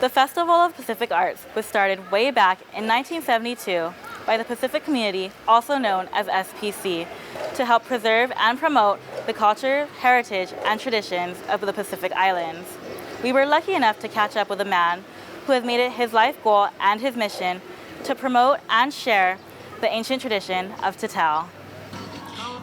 The Festival of Pacific Arts was started way back in 1972 by the Pacific Community, also known as SPC, to help preserve and promote the culture, heritage, and traditions of the Pacific Islands. We were lucky enough to catch up with a man who has made it his life goal and his mission to promote and share the ancient tradition of Tatau.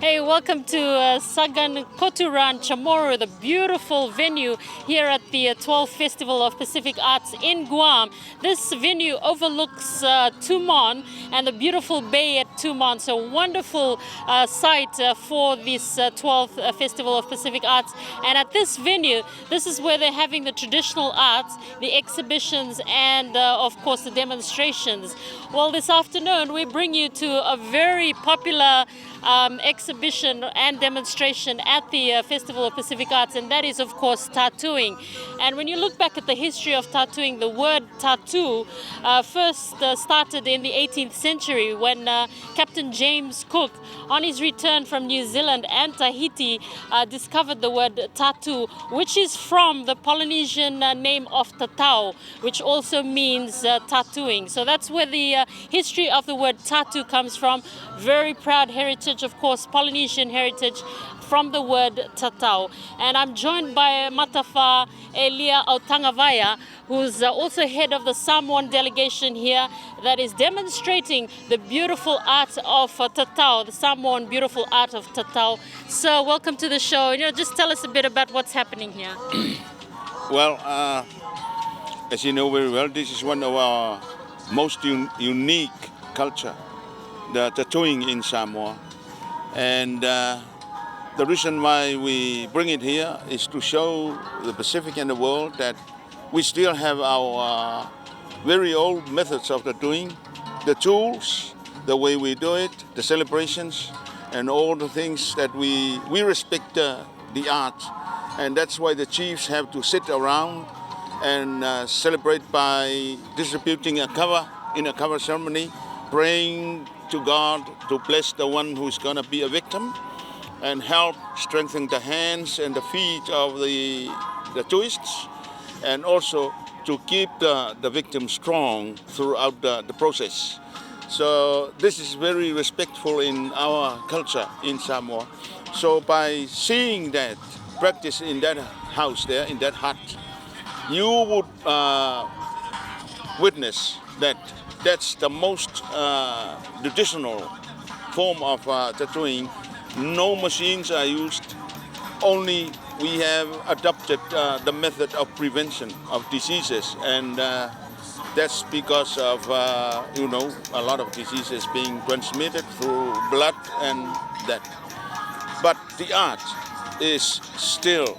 Hey, welcome to Sagan Koturan Chamorro, the beautiful venue here at the 12th Festival of Pacific Arts in Guam. This venue overlooks Tumon and the beautiful bay at Tumon. So wonderful site for this 12th Festival of Pacific Arts. And at this venue, this is where they're having the traditional arts, the exhibitions, and of course the demonstrations. Well, this afternoon we bring you to a very popular exhibition and demonstration at the Festival of Pacific Arts, and that is of course tattooing. And when you look back at the history of tattooing, the word tattoo first started in the 18th century when Captain James Cook, on his return from New Zealand and Tahiti, discovered the word tattoo, which is from the Polynesian name of Tatau, which also means tattooing. So that's where the history of the word tattoo comes from. Very proud heritage, of course, Polynesian heritage from the word Tatau. And I'm joined by Matafa Elia Autangavaya, who's also head of the Samoan delegation here that is demonstrating the beautiful art of Tatau, the Samoan beautiful art of Tatau. So welcome to the show. Just tell us a bit about what's happening here. Well, as you know very well, this is one of our most unique culture, the tattooing in Samoa. And the reason why we bring it here is to show the Pacific and the world that we still have our very old methods of tattooing, the tools, the way we do it, the celebrations, and all the things that we respect the art. And that's why the chiefs have to sit around and celebrate by distributing a cover in a cover ceremony, praying to God to bless the one who's going to be a victim and help strengthen the hands and the feet of the tourists, and also to keep the victim strong throughout the process. So this is very respectful in our culture in Samoa. So by seeing that practice in that house there, in that hut, you would witness that that's the most traditional form of tattooing. No machines are used, only we have adopted the method of prevention of diseases, and that's because of a lot of diseases being transmitted through blood and that. But the art is still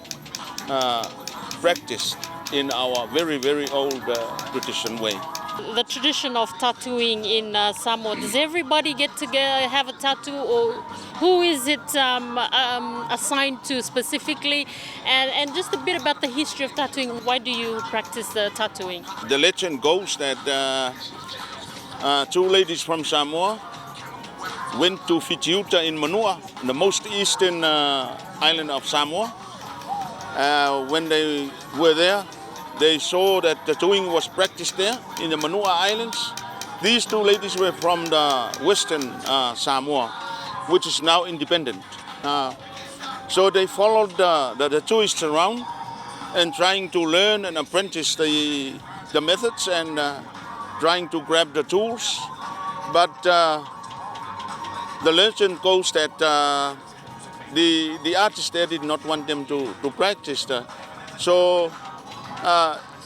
practiced in our very, very old tradition way. The tradition of tattooing in Samoa, does everybody get to have a tattoo, or who is it assigned to specifically? And just a bit about the history of tattooing. Why do you practice the tattooing? The legend goes that two ladies from Samoa went to Fitiuta in Manua, the most eastern island of Samoa. When they were there, they saw that tattooing was practiced there in the Manua Islands. These two ladies were from the western Samoa, which is now independent. So they followed the tourists around and trying to learn and apprentice the methods and trying to grab the tools. But the legend goes that the artists there did not want them to practice. So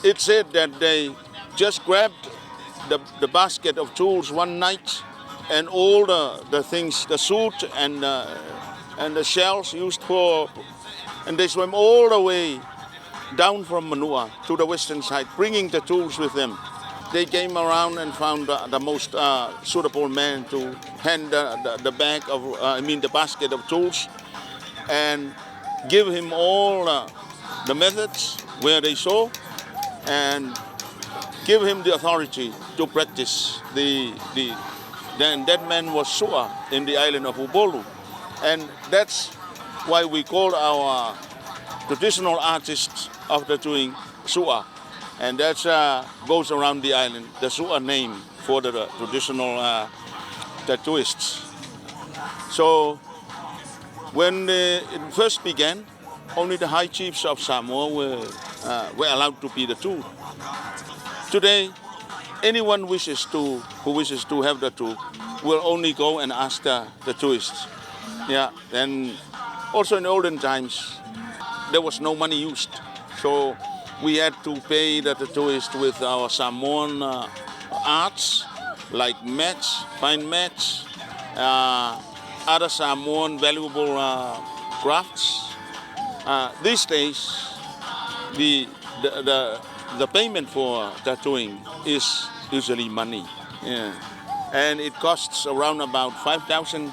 it said that they just grabbed the basket of tools one night, and all the things, the suit and the shells used for, and they swam all the way down from Manua to the western side, bringing the tools with them. They came around and found the most suitable man to hand the basket of tools, and give him all the methods where they saw, and give him the authority to practice then that man was Sua in the island of Ubolu. And that's why we call our traditional artists of tattooing Sua. and that goes around the island. The Su'a name for the traditional tattooists. So when it first began, only the high chiefs of Samoa were allowed to be tattooed. Today, anyone who wishes to have the tattoo will only go and ask the tattooists. Yeah, and also in olden times, there was no money used, so we had to pay the tattooist with our Samoan arts like mats, fine mats, other Samoan valuable crafts. These days, the payment for tattooing is usually money, yeah. And it costs around about 5,000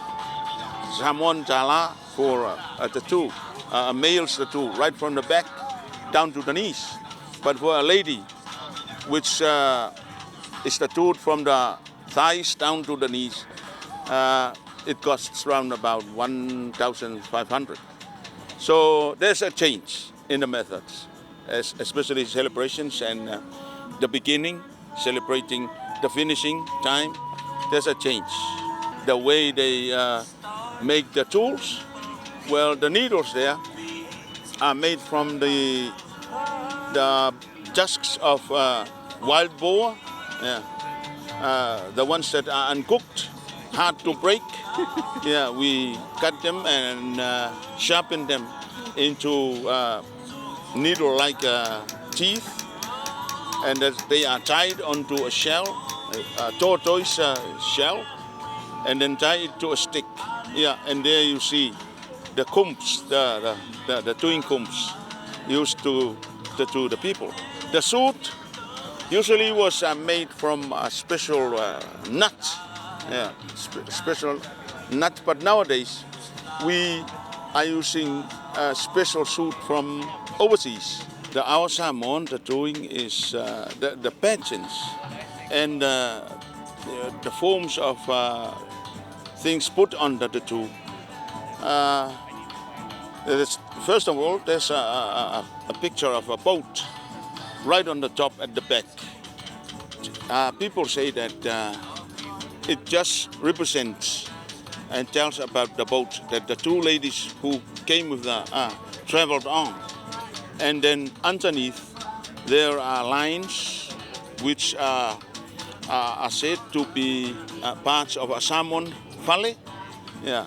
Samoan tala for a tattoo, a male's tattoo, right from the back down to the knees. But for a lady, which is tattooed from the thighs down to the knees, it costs around about 1,500. So there's a change in the methods, especially celebrations and the beginning, celebrating the finishing time. There's a change. The way they make the tools, well, the needles there are made from the tusks of wild boar, yeah. The ones that are uncooked, hard to break. Yeah, we cut them and sharpen them into needle-like teeth, and they are tied onto a shell, a tortoise shell, and then tie it to a stick. Yeah, and there you see the combs, the tattooing combs used to tattoo the people. The suit usually was made from a special nut, yeah, special nut. But nowadays we are using a special suit from overseas. Our Samoan tattooing is the patterns and the forms of things put on the tattoo. First of all, there's a picture of a boat right on the top at the back. People say that it just represents and tells about the boat that the two ladies who came with the traveled on. And then underneath there are lines which are said to be parts of a Samoan fale. Yeah.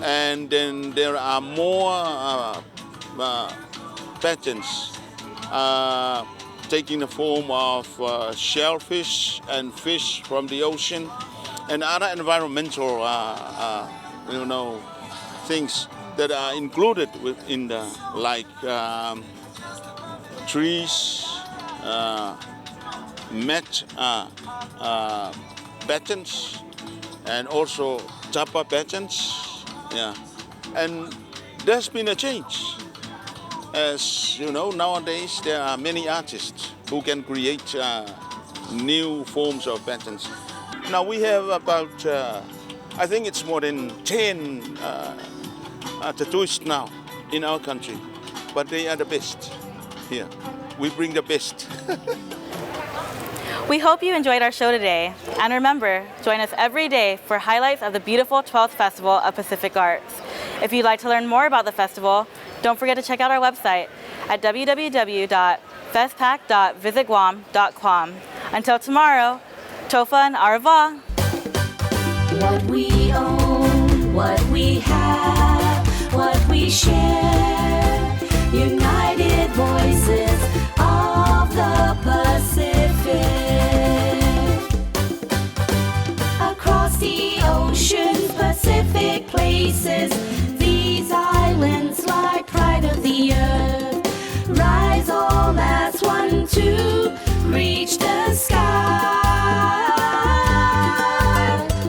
And then there are more patterns taking the form of shellfish and fish from the ocean and other environmental things that are included within the, like trees, mat patterns, and also tapa patterns. Yeah, and there's been a change. As you know, nowadays there are many artists who can create new forms of patterns. Now we have about, I think it's more than 10 tattooists now in our country, but they are the best here. We bring the best. We hope you enjoyed our show today, and remember, join us every day for highlights of the beautiful 12th Festival of Pacific Arts. If you'd like to learn more about the festival, don't forget to check out our website at www.festpac.visitguam.com. Until tomorrow, Tofa and Arava. What we own, what we have, what we share, united voices of the Pacific. Across the ocean, Pacific places, these islands like pride of the earth, rise all as one to reach the sky.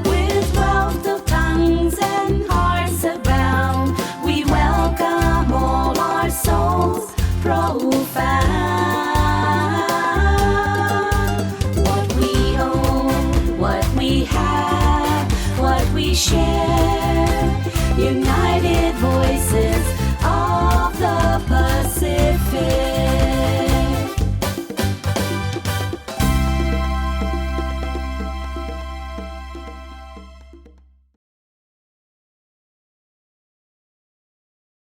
With wealth of tongues and hearts abound, we welcome all our souls profound. What we own, what we have, what we share, united